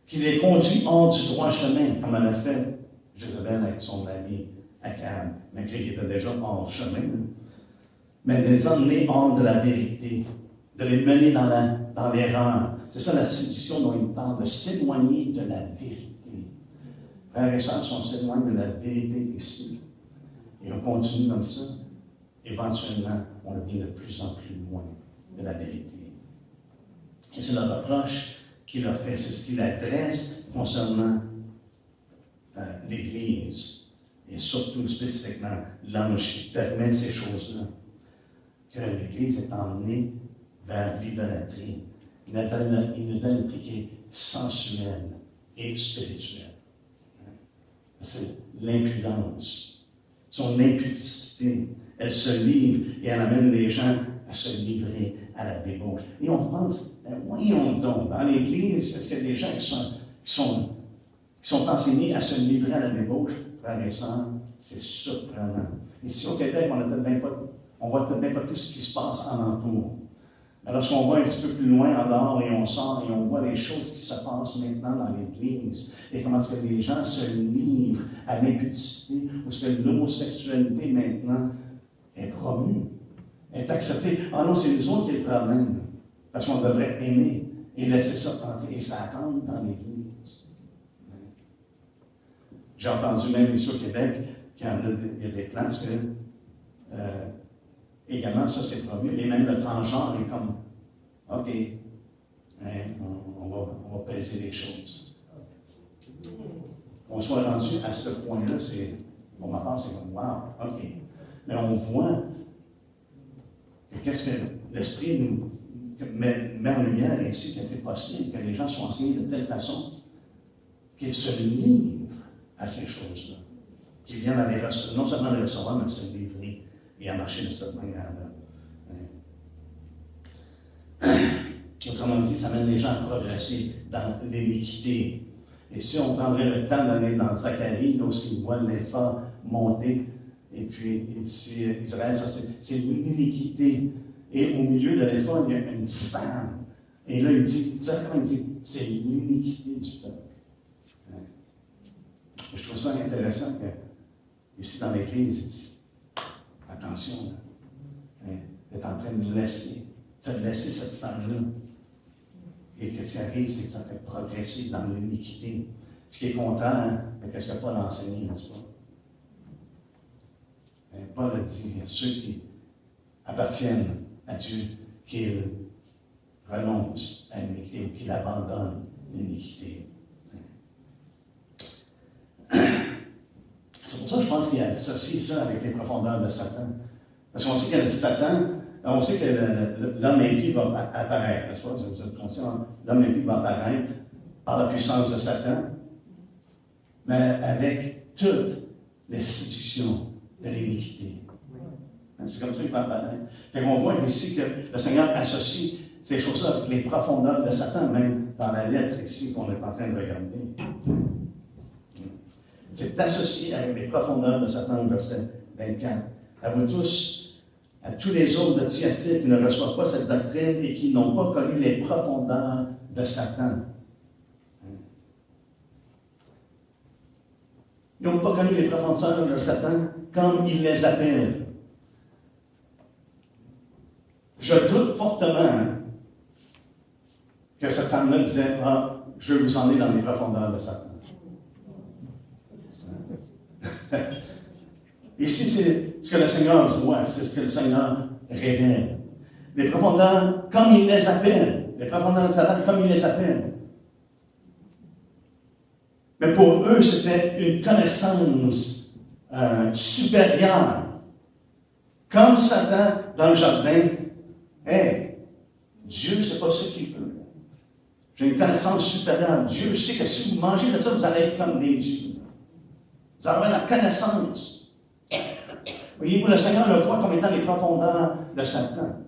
qui les conduit hors du droit chemin, comme elle a fait Jézabel avec son mari Akab, malgré qu'il était déjà hors chemin, mais de les emmener hors de la vérité, de les mener dans l'erreur. C'est ça la séduction dont il parle, de s'éloigner de la vérité. Frères et sœurs, si on s'éloigne de la vérité ici, et on continue comme ça, éventuellement, on devient de plus en plus loin de la vérité. Et c'est le reproche qu'il a fait, c'est ce qu'il adresse concernant l'Église, et surtout spécifiquement l'ange qui permet ces choses-là, que l'Église est emmenée vers l'idolâtrie, une idolâtrie qui est sensuelle et spirituelle. C'est l'impudence, son impudicité. Elle se livre et elle amène les gens à se livrer à la débauche. Et on pense, voyons donc, dans l'Église, est-ce qu'il y a des gens qui sont enseignés à se livrer à la débauche? Frères et sœurs, c'est surprenant. Ici au Québec, on voit peut-être même pas tout ce qui se passe en entour. Mais lorsqu'on va un petit peu plus loin en dehors et on sort et on voit les choses qui se passent maintenant dans l'Église et comment est-ce que les gens se livrent à l'impudicité ou est-ce que l'homosexualité maintenant est promue, est acceptée. Ah non, c'est nous autres qui est le problème. Parce qu'on devrait aimer et laisser ça entrer. Et ça rentre dans l'Église. J'ai entendu même ici au Québec qu'il y a des places que également, ça c'est promu. Et même le transgenre est comme, OK, on va peser les choses. qu'on soit rendu à ce point-là, c'est, pour ma part, c'est comme, wow, OK. Mais on voit que qu'est-ce que l'Esprit nous met en lumière ici, que c'est possible, que les gens soient enseignés de telle façon qu'ils se livrent à ces choses-là. Qu'ils viennent à les recevoir, non seulement les recevoir, mais à se livrer et à marcher de cette manière-là. Autrement dit, ça mène les gens à progresser dans l'iniquité. Et si on prendrait le temps d'aller dans Zacharie, lorsqu'il voit l'effort monter, et puis il dit, Israël, ça c'est l'iniquité. Et au milieu de l'effort, il y a une femme. Et là, il dit, exactement, il dit, c'est l'iniquité du peuple. Je trouve ça intéressant que, ici dans l'Église, il dit, attention, tu es en train de laisser cette femme-là. Et qu'est-ce qui arrive, c'est que ça fait progresser dans l'iniquité. Ce qui est contraire à ce que Paul a enseigné, n'est-ce pas? Paul a dit à ceux qui appartiennent à Dieu qu'ils renoncent à l'iniquité ou qu'ils abandonnent l'iniquité. C'est pour ça que je pense qu'il y a associé ça avec les profondeurs de Satan. Parce qu'on sait que Satan, on sait que l'homme impie va apparaître, n'est-ce pas? Vous êtes conscient, l'homme impie va apparaître par la puissance de Satan, mais avec toutes les séductions de l'iniquité. C'est comme ça qu'il va apparaître. Fait qu'on voit ici que le Seigneur associe ces choses-là avec les profondeurs de Satan, même dans la lettre ici qu'on est en train de regarder. C'est associé avec les profondeurs de Satan, verset 24. À vous tous, à tous les autres de Thyatire qui ne reçoivent pas cette doctrine et qui n'ont pas connu les profondeurs de Satan. Ils n'ont pas connu les profondeurs de Satan comme il les appelle. Je doute fortement que cette femme-là disait, ah, je vais vous emmener dans les profondeurs de Satan. Ici, c'est ce que le Seigneur voit, c'est ce que le Seigneur révèle. Les profondeurs, comme il les appelle. Les profondeurs de Satan, comme il les appelle. Mais pour eux, c'était une connaissance supérieure. Comme Satan dans le jardin, hey, Dieu, c'est pas ce qu'il veut. J'ai une connaissance supérieure. Dieu sait que si vous mangez de ça, vous allez être comme des dieux. Vous avez la connaissance. Voyez-vous, le Seigneur le voit comme étant les profondeurs de Satan.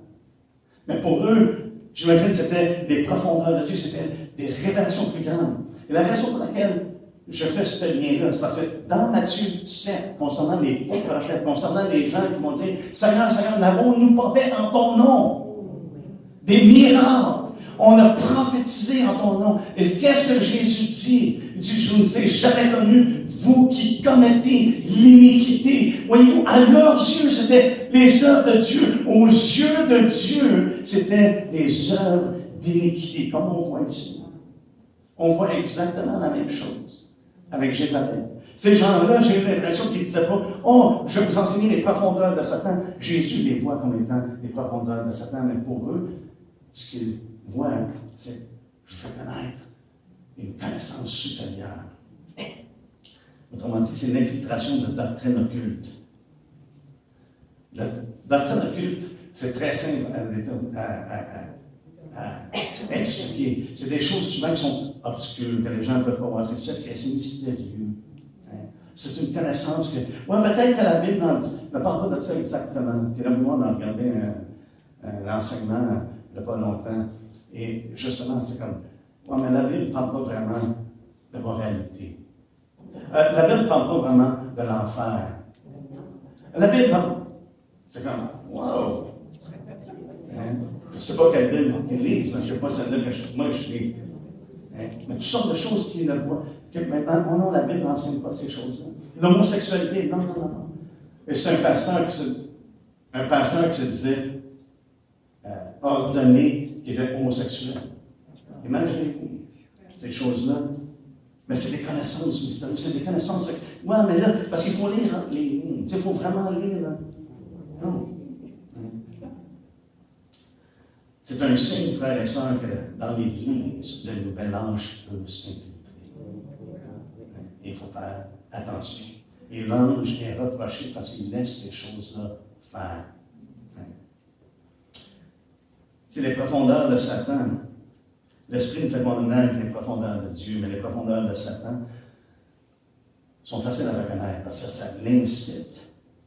Mais pour eux, j'imagine que c'était les profondeurs de Dieu, c'était des révélations plus grandes. Et la raison pour laquelle je fais ce lien-là, c'est parce que dans Matthieu 7, concernant les faux prophètes, concernant les gens qui vont dire « Seigneur, Seigneur, n'avons-nous pas fait en ton nom des miracles? On a prophétisé en ton nom. » Et qu'est-ce que Jésus dit? Il dit, je ne vous ai jamais connu, vous qui commettez l'iniquité. Voyez-vous, à leurs yeux, c'était les œuvres de Dieu. Aux yeux de Dieu, c'était des œuvres d'iniquité, comme on voit ici. On voit exactement la même chose avec Jézabel. Ces gens-là, j'ai eu l'impression qu'ils ne disaient pas, oh, je vais vous enseigner les profondeurs de Satan. Jésus les voit comme étant les profondeurs de Satan, mais pour eux, ce qu'ils voient, c'est, je fais connaître une connaissance supérieure. Autrement dit, c'est l'infiltration de doctrine occulte. La doctrine occulte, c'est très simple à expliquer. C'est des choses souvent qui sont obscures, que les gens ne peuvent pas voir. C'est secret, c'est mystérieux. C'est une connaissance que... Ouais, peut-être que la Bible ne parle pas de ça exactement. Tu sais, là, moi, on a regardé l'enseignement il n'y a pas longtemps. Et justement, c'est comme... Ouais, mais la Bible ne parle pas vraiment de moralité. La Bible ne parle pas vraiment de l'enfer. La Bible parle... C'est comme... Wow! Je ne sais pas quelle Bible qu'ils lisent, mais ce n'est pas celle-là que moi je lis. Mais toutes sortes de choses qu'ils ne voient. Que maintenant, non, la Bible n'enseigne pas ces choses-là. L'homosexualité, non. Et c'est un pasteur qui se disait ordonné, qui était homosexuel. Imaginez-vous ces choses-là. Mais c'est des connaissances mystérieuses, c'est des connaissances. Ouais, mais là, parce qu'il faut lire entre les lignes. Il faut vraiment lire. Là. Non. C'est un signe, frères et sœurs, que dans l'Église, le nouvel âge peut s'infiltrer. Et il faut faire attention. Et l'ange est reproché parce qu'il laisse ces choses-là faire. C'est les profondeurs de Satan. L'esprit ne fait pas connaître les profondeurs de Dieu, mais les profondeurs de Satan sont faciles à reconnaître parce que ça l'incite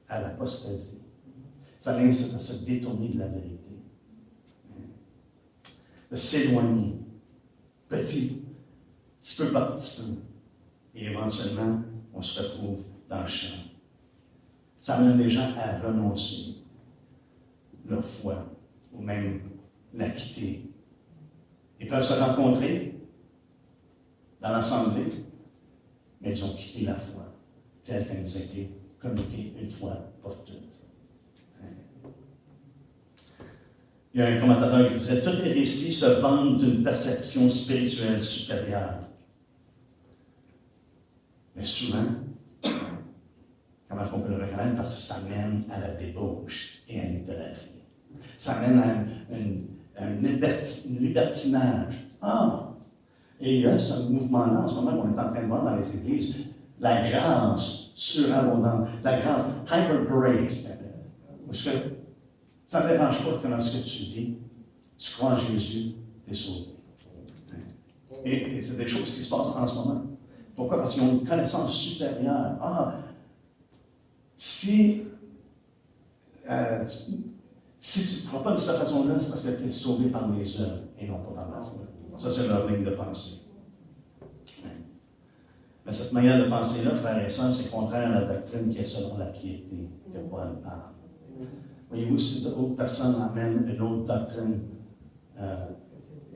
à l'apostasie. Ça l'incite à se détourner de la vérité. De s'éloigner, petit peu par petit peu. Et éventuellement, on se retrouve dans le champ. Ça amène les gens à renoncer leur foi, ou même la quitter. Ils peuvent se rencontrer dans l'assemblée, mais ils ont quitté la foi telle qu'elle nous a été communiquée une fois pour toutes. Il y a un commentateur qui disait « Tous les récits se vantent d'une perception spirituelle supérieure. » Mais souvent, comment on peut le reconnaître? Parce que ça mène à la débauche et à l'idolâtrie. Ça mène à un libertinage. Et il y a ce mouvement-là, en ce moment, qu'on est en train de voir dans les églises, la grâce surabondante, la grâce, hyper grace. Parce que ça ne dérange pas que dans ce que tu vis, tu crois en Jésus, tu es sauvé. Et c'est des choses qui se passent en ce moment. Pourquoi? Parce qu'ils ont une connaissance supérieure. Si tu ne crois pas de cette façon-là, c'est parce que tu es sauvé par les œuvres et non pas par la foi. Ça, c'est leur ligne de pensée. Mais cette manière de penser-là, frères et sœurs, c'est contraire à la doctrine qui est selon la piété que Paul parle. Voyez-vous, si d'autres personnes amènent une autre doctrine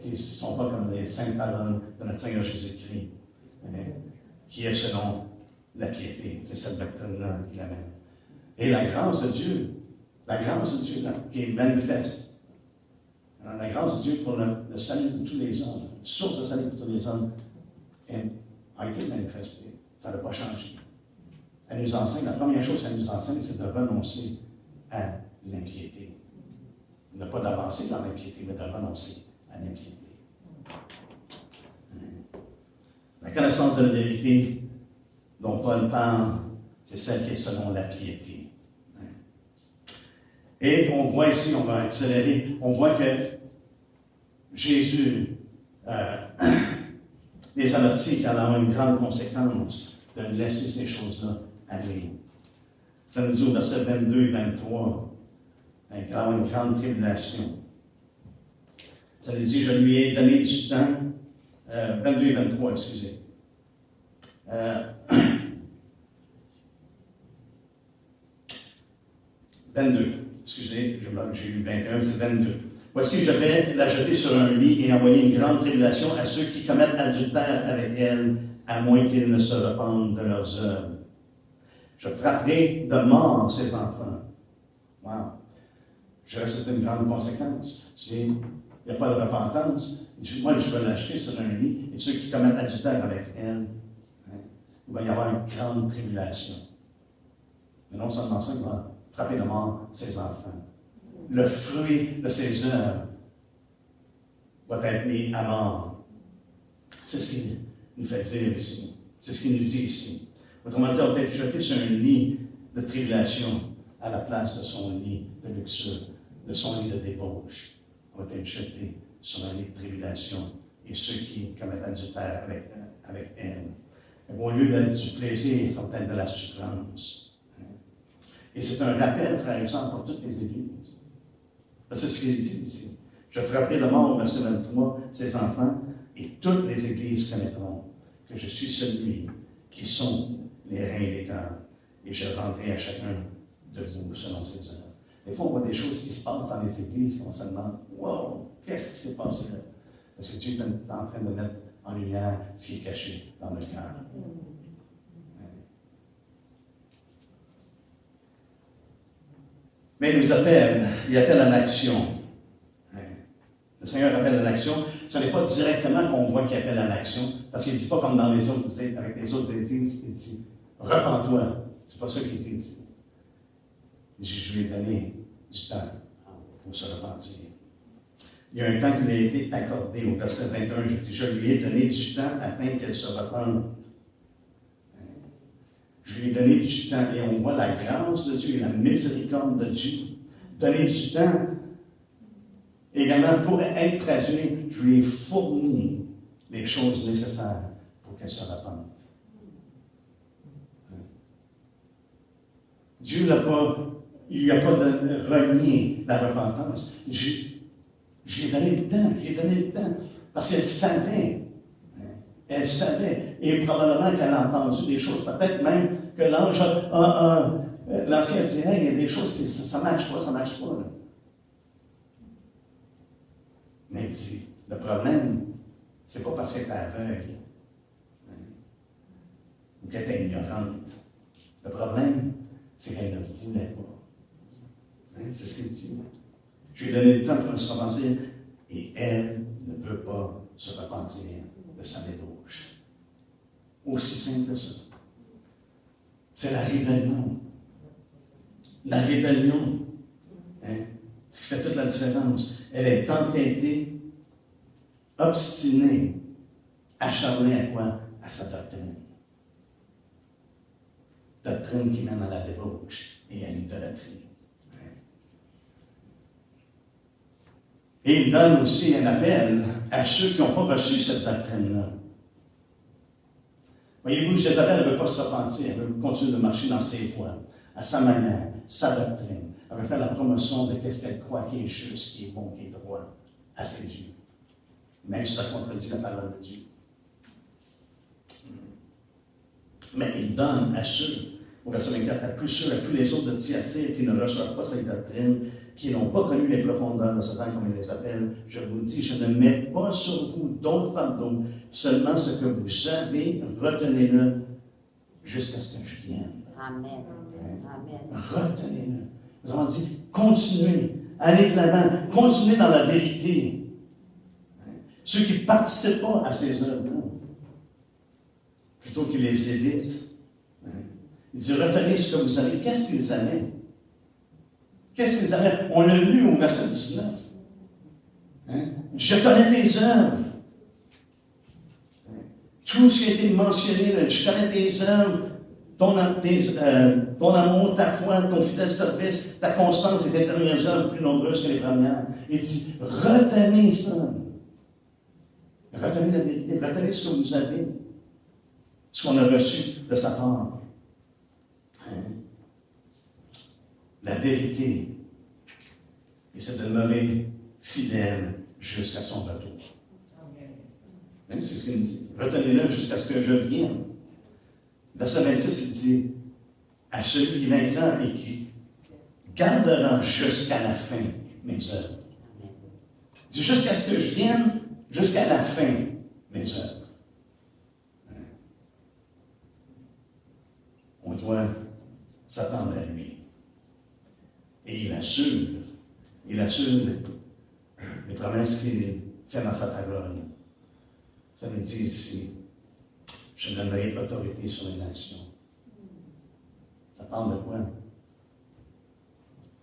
qui ne sont pas comme les saintes paroles de notre Seigneur Jésus-Christ, qui est selon la piété, c'est cette doctrine-là qui l'amène. Et la grâce de Dieu là, qui est manifeste. Alors, la grâce de Dieu pour le salut de tous les hommes, source de salut pour tous les hommes, a été manifestée. Ça n'a pas changé. Elle nous enseigne, la première chose qu'elle nous enseigne, c'est de renoncer à l'impiété. Ne pas d'avancer dans l'impiété, mais de renoncer à l'impiété. La connaissance de la vérité dont Paul parle, c'est celle qui est selon la piété. Et on voit ici, on va accélérer, on voit que Jésus les avertit qu'il allait avoir une grande conséquence de laisser ces choses-là aller. Ça nous dit au verset 22 et 23, qu'il allait avoir une grande tribulation. Ça nous dit, je lui ai donné du temps, 22 et 23, excusez. 22, excusez, j'ai lu 21, c'est 22. Voici, je vais la jeter sur un lit et envoyer une grande tribulation à ceux qui commettent adultère avec elle, à moins qu'ils ne se repentent de leurs œuvres. Je frapperai de mort ces enfants. Wow! Je reste une grande conséquence. Il n'y a pas de repentance. Moi, je vais l'acheter sur un lit et ceux qui commettent adultère avec elle, il va y avoir une grande tribulation. Mais non seulement ça, il va frapper de mort ses enfants. Le fruit de ses œuvres va être mis à mort. C'est ce qu'il nous fait dire ici. C'est ce qu'il nous dit ici. Autrement dit, on va être jeté sur un lit de tribulation à la place de son lit de luxure, de son lit de débauche. On va être jeté sur un lit de tribulation et ceux qui commettent adultère avec elle. Au lieu d'être du plaisir, ça va être de la souffrance. Et c'est un rappel, frères et sœurs, pour toutes les églises. C'est ce qu'il dit ici. Je frapperai de mort, verset 23, ses enfants, et toutes les églises connaîtront que je suis celui qui sonde les reins et les cœurs, et je rendrai à chacun de vous selon ses œuvres. Des fois, on voit des choses qui se passent dans les églises et on se demande, wow, qu'est-ce qui s'est passé là? Parce que Dieu est en train de mettre en lumière ce qui est caché dans le cœur. Mais il nous appelle, il appelle à l'action. Le Seigneur appelle à l'action. Ce n'est pas directement qu'on voit qu'il appelle à l'action, parce qu'il ne dit pas comme dans les autres, avec les autres églises, il dit « Repends-toi ». C'est pas ça qu'il dit ici. Je lui ai donné du temps pour se repentir. Il y a un temps qui lui a été accordé. Au verset 21, je dis « Je lui ai donné du temps afin qu'elle se repente ». Je lui ai donné du temps. Et on voit la grâce de Dieu et la miséricorde de Dieu. Donner du temps. Également, pour être traduit, je lui ai fourni les choses nécessaires pour qu'elle se repente. Dieu il n'a pas renié la repentance. Je lui ai donné le temps, parce qu'elle savait. Elle savait, et probablement qu'elle a entendu des choses. Peut-être même que l'ange l'ancien dit, hey, il y a des choses qui ça ne marche pas. Là. Mais il dit, le problème, c'est pas parce qu'elle est aveugle, ou qu'elle était ignorante. Le problème, c'est qu'elle ne voulait pas. C'est ce qu'il dit. Je lui ai donné le temps pour se repentir, et elle ne veut pas se repentir de sa débauche. Aussi simple que ça. C'est la rébellion. La rébellion. Ce qui fait toute la différence. Elle est entêtée, obstinée, acharnée à quoi? À sa doctrine. Doctrine qui mène à la débauche et à l'idolâtrie. Et il donne aussi un appel à ceux qui n'ont pas reçu cette doctrine-là. Voyez-vous, Jézabel ne veut pas se repentir, elle veut continuer de marcher dans ses voies, à sa manière, sa doctrine. Elle veut faire la promotion de ce qu'elle croit qui est juste, qui est bon, qui est droit, à ses yeux. Même si ça contredit la parole de Dieu. Mais il donne à ceux, au verset 24, à tous ceux, à tous les autres de Thyatire qui ne reçoivent pas cette doctrine, qui n'ont pas connu les profondeurs de Satan, comme il les appelle, je vous dis, je ne mets pas sur vous d'autres fardeaux, seulement ce que vous avez, retenez-le jusqu'à ce que je vienne. Amen. Amen. Retenez-le. Nous avons dit, continuez, allez de l'avant, continuez dans la vérité. Ceux qui ne participent pas à ces œuvres-là, plutôt qu'ils les évitent. Il dit, retenez ce que vous avez. Qu'est-ce qu'ils avaient? Qu'est-ce qu'ils avaient? On l'a lu au verset 19. Je connais tes œuvres. Tout ce qui a été mentionné, là, je connais tes œuvres, ton amour, ta foi, ton fidèle service, ta constance et tes dernières œuvres plus nombreuses que les premières. Il dit, retenez ça. Retenez la vérité, retenez ce que vous avez, ce qu'on a reçu de sa part. La vérité, et c'est de demeurer fidèle jusqu'à son retour. C'est ce qu'il nous dit. Retenez-le jusqu'à ce que je vienne. Verset 26, il dit, à celui qui vaincra et qui gardera jusqu'à la fin mes œuvres. Il dit, jusqu'à ce que je vienne, jusqu'à la fin mes œuvres. On doit s'attendre à lui. Et il assure les promesses qu'il fait dans sa parole. Ça nous dit ici, je donnerai l'autorité sur les nations. Ça parle de quoi?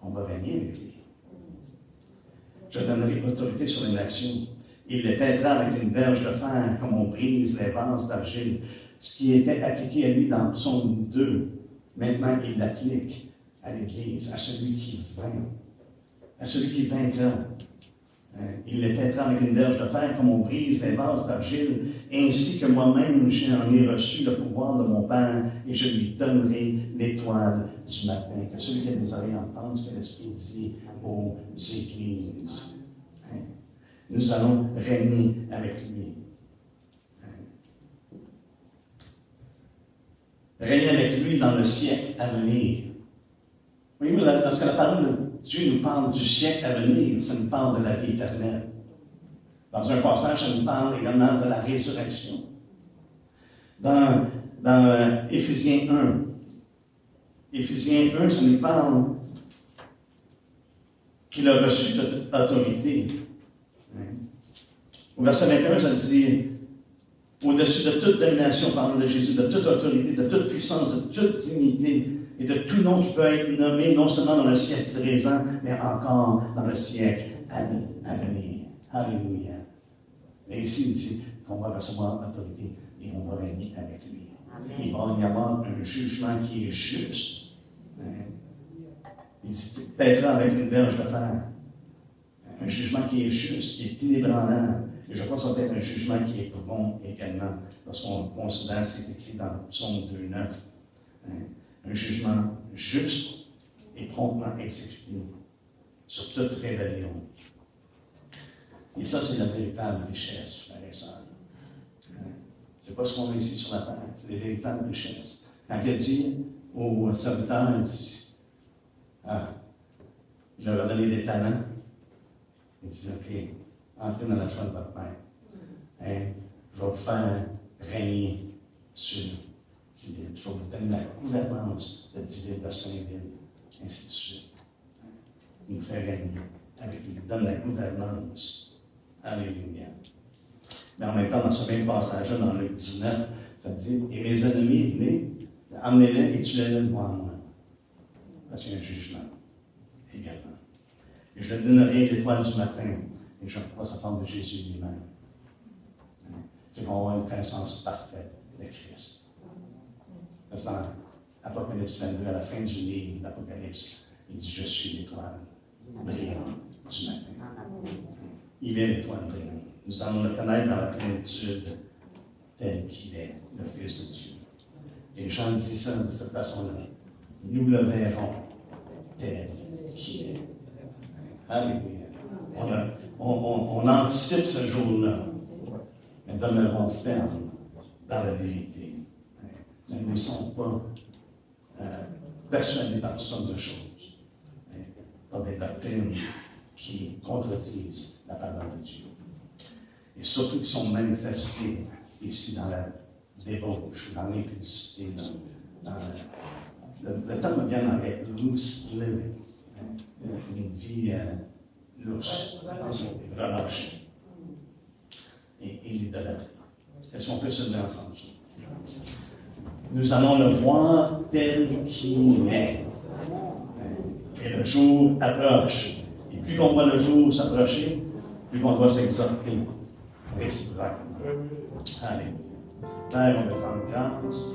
On va régner avec lui. Je donnerai l'autorité sur les nations. Il les pètera avec une verge de fer, comme on brise les vases d'argile. Ce qui était appliqué à lui dans Psaume 2, maintenant il l'applique à l'Église, à celui qui vainc, à celui qui vaincra. Il les pètera avec une verge de fer, comme on brise les vases d'argile, ainsi que moi-même j'en ai reçu le pouvoir de mon Père, et je lui donnerai l'étoile du matin. Que celui qui a des oreilles entende ce que l'Esprit dit aux Églises. Nous allons régner avec lui. Régner avec lui dans le siècle à venir. Voyez-vous, lorsque la parole de Dieu nous parle du siècle à venir, ça nous parle de la vie éternelle. Dans un passage, ça nous parle également de la résurrection. Dans Éphésiens 1, ça nous parle qu'il a reçu toute autorité. Au verset 21, ça dit, au-dessus de toute domination, parlant de Jésus, de toute autorité, de toute puissance, de toute dignité, et de tout nom qui peut être nommé, non seulement dans le siècle présent, mais encore dans le siècle à venir. Alléluia. Et ici, il dit qu'on va recevoir l'autorité et on va régner avec lui. Il va y avoir un jugement qui est juste. Il dit, paîtra avec une verge de fer. Un jugement qui est juste, qui est inébranlable. Et je crois que ça va être un jugement qui est bon également, lorsqu'on considère ce qui est écrit dans Psaume 2.9. Un jugement juste et promptement exécuté sur toute rébellion. Et ça, c'est la véritable richesse, frères et sœurs. C'est pas ce qu'on a ici sur la terre, c'est des véritables richesses. Quand il a dit aux serviteurs, je leur ai donné des talents, il dit, OK, entrez dans la joie de votre Père. Je vais vous faire régner sur divine. Je vais vous donner la gouvernance de divine, de Saint-Ville, ainsi de suite. Il nous fait régner avec lui, il nous donne la gouvernance. Alléluia. Mais en même temps, dans ce même passage-là, dans Luc 19, ça dit, et mes ennemis, venez, emmenez-les et tuez-les devant moi. Parce qu'il y a un jugement également. Et je lui donnerai l'étoile du matin, et je crois sa forme de Jésus lui-même. C'est qu'on va avoir une connaissance parfaite de Christ. Parce que dans Apocalypse 22, à la fin du livre d'Apocalypse, il dit, je suis l'étoile brillante du matin. Il est l'étoile brillante. Nous allons le connaître dans la plénitude tel qu'il est, le Fils de Dieu. Et Jean dit ça de cette façon-là. Nous le verrons tel qu'il est. Alléluia. On anticipe ce jour-là, mais demeurons fermes dans la vérité. Nous ne sommes pas persuadés par toutes sortes de choses, par des doctrines qui contredisent la parole de Dieu. Et surtout qui sont manifestés ici dans la débauche, dans l'impudicité, le terme vient en anglais, loose living, une vie louche, relâchée, et l'idolâtrie. Est-ce qu'on peut se lever ensemble? Nous allons le voir tel qu'il est. Et le jour approche. Et plus qu'on voit le jour s'approcher, plus qu'on doit s'exhorter réciproquement. Alléluia. Père, on veut rendre grâce.